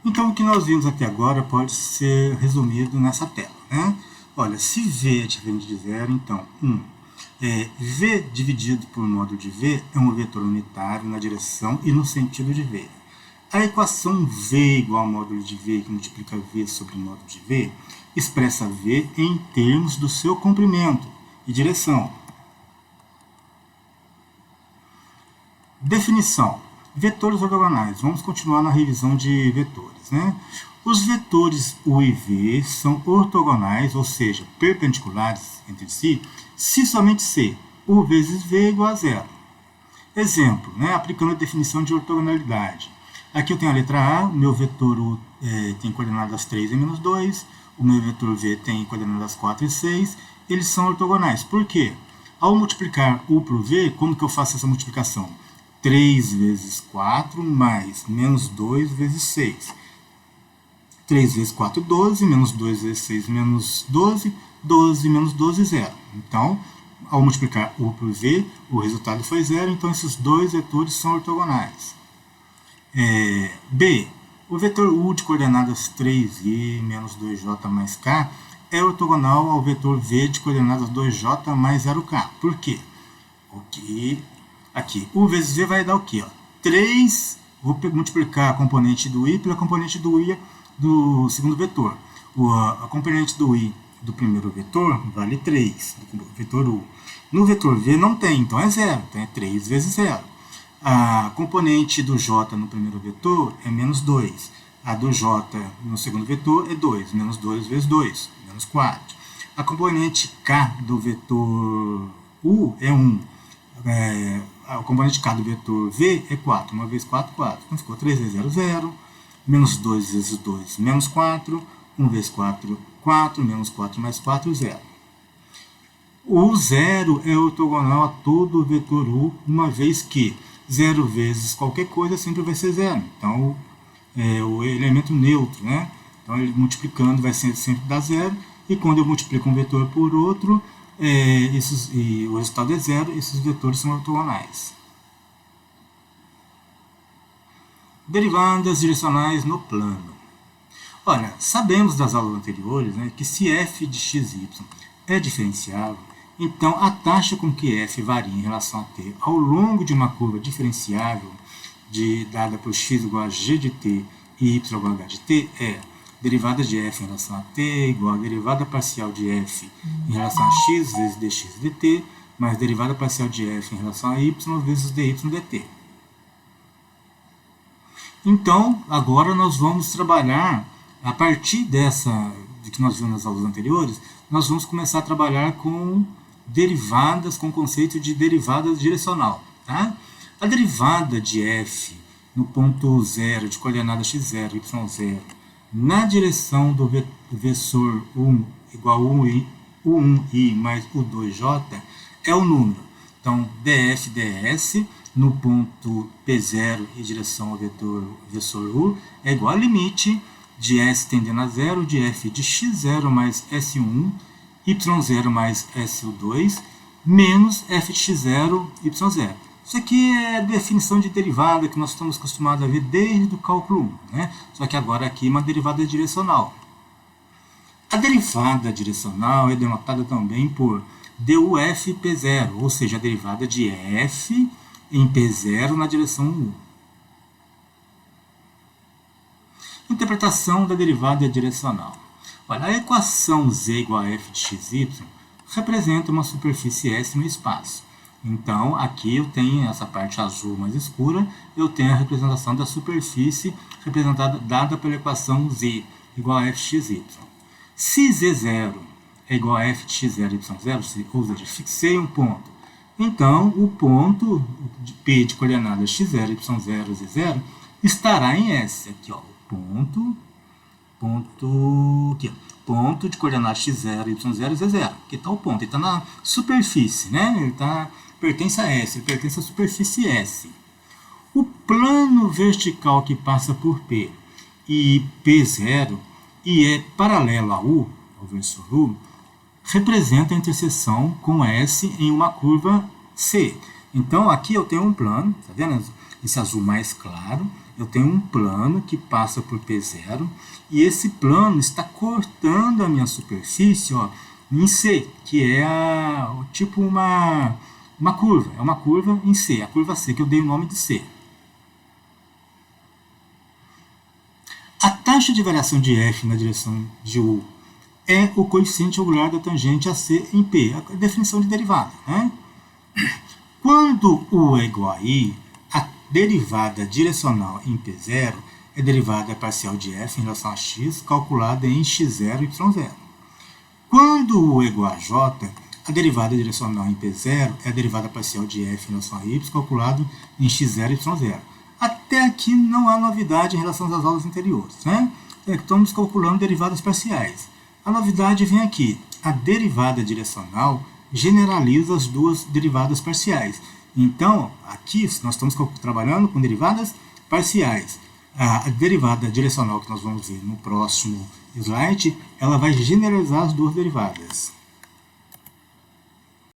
Então, o que nós vimos até agora pode ser resumido nessa tela, né? Olha, se V é diferente de zero, então, V dividido por módulo de V é um vetor unitário na direção e no sentido de V. A equação V igual ao módulo de V, que multiplica V sobre o módulo de V, expressa V em termos do seu comprimento e direção. Definição. Vetores ortogonais. Vamos continuar na revisão de vetores, né? Os vetores U e V são ortogonais, ou seja, perpendiculares entre si, se somente se U vezes V é igual a zero. Exemplo, né? Aplicando a definição de ortogonalidade. Aqui eu tenho a letra A, o meu vetor U tem coordenadas 3 e menos 2, o meu vetor V tem coordenadas 4 e 6, eles são ortogonais. Por quê? Ao multiplicar U por V, como que eu faço essa multiplicação? 3 vezes 4 mais menos 2 vezes 6. 3 vezes 4, 12, menos 2 vezes 6, menos 12, 12 menos 12, 0. Então, ao multiplicar U por V, o resultado foi 0, então esses dois vetores são ortogonais. B. O vetor U de coordenadas 3i menos 2j mais k é ortogonal ao vetor V de coordenadas 2j mais 0k. Por quê? Aqui, U vezes V vai dar o quê? 3, vou multiplicar a componente do I pela componente do I do segundo vetor. A componente do I do primeiro vetor vale 3, do vetor U. No vetor V não tem, então é 0, então é 3 vezes 0. A componente do J no primeiro vetor é menos 2. A do J no segundo vetor é 2, menos 2 vezes 2, menos 4. A componente K do vetor U é 1. A componente K do vetor V é 4. 1 vezes 4, 4. Então ficou 3 vezes 0, 0. Menos 2 vezes 2, menos 4. 1 vezes 4, 4. Menos 4 mais 4, 0. O 0 é ortogonal a todo o vetor U, uma vez que 0 vezes qualquer coisa sempre vai ser 0. Então, o elemento neutro, né? Então, ele multiplicando vai sempre dar 0. E quando eu multiplico um vetor por outro, e o resultado é 0, esses vetores são ortogonais. Derivadas direcionais no plano. Olha, sabemos das aulas anteriores, né, que se f de xy é diferenciável, então a taxa com que f varia em relação a t ao longo de uma curva diferenciável dada por x igual a g de t e y igual a h de t é derivada de f em relação a t igual a derivada parcial de f em relação a x vezes dx dt, mais derivada parcial de f em relação a y vezes dy dt. Então, agora nós vamos trabalhar, a partir de que nós vimos nas aulas anteriores, nós vamos começar a trabalhar com derivadas, com o conceito de derivada direcional. Tá? A derivada de f no ponto 0 de coordenada x0, y0, na direção do vetor 1 igual a u1i mais u2j é o número. Então, df ds no ponto P0 em direção ao vetor U é igual a limite de S tendendo a 0 de f de x0 mais S1, y0 mais SU2, menos f de x0, y0. Isso aqui é a definição de derivada que nós estamos acostumados a ver desde o cálculo 1, né? Só que agora aqui é uma derivada direcional. A derivada direcional é denotada também por duf P0, ou seja, a derivada de f em P0 na direção U. Interpretação da derivada direcional. Olha, a equação z igual a f de xy representa uma superfície S no espaço. Então, aqui eu tenho essa parte azul mais escura, eu tenho a representação da superfície representada dada pela equação z igual a f de xy. Se z0 é igual a f de x0 e y0, ou seja, fixei um ponto, então o ponto P de coordenadas x0, y0 e z0 estará em S. Aqui, ó, ponto de coordenadas x0, y0 e z0. Aqui está o ponto, ele está na superfície, né? Ele pertence a S, ele pertence à superfície S. O plano vertical que passa por P e P0 e é paralelo a U, ao versor U, representa a interseção com S em uma curva C. Então, aqui eu tenho um plano, tá vendo? Esse azul mais claro, eu tenho um plano que passa por P0, e esse plano está cortando a minha superfície, ó, em C, que é tipo uma curva, é uma curva em C, a curva C, que eu dei o nome de C. A taxa de variação de F na direção de U é o coeficiente angular da tangente AC em P, a definição de derivada, né? Quando U é igual a I, a derivada direcional em P0 é a derivada parcial de F em relação a x, calculada em x0 e y0. Quando U é igual a J, a derivada direcional em P0 é a derivada parcial de F em relação a y, calculado em x0 e y0. Até aqui não há novidade em relação às aulas anteriores, né? Estamos calculando derivadas parciais. A novidade vem aqui. A derivada direcional generaliza as duas derivadas parciais. Então, aqui nós estamos trabalhando com derivadas parciais. A derivada direcional que nós vamos ver no próximo slide, ela vai generalizar as duas derivadas.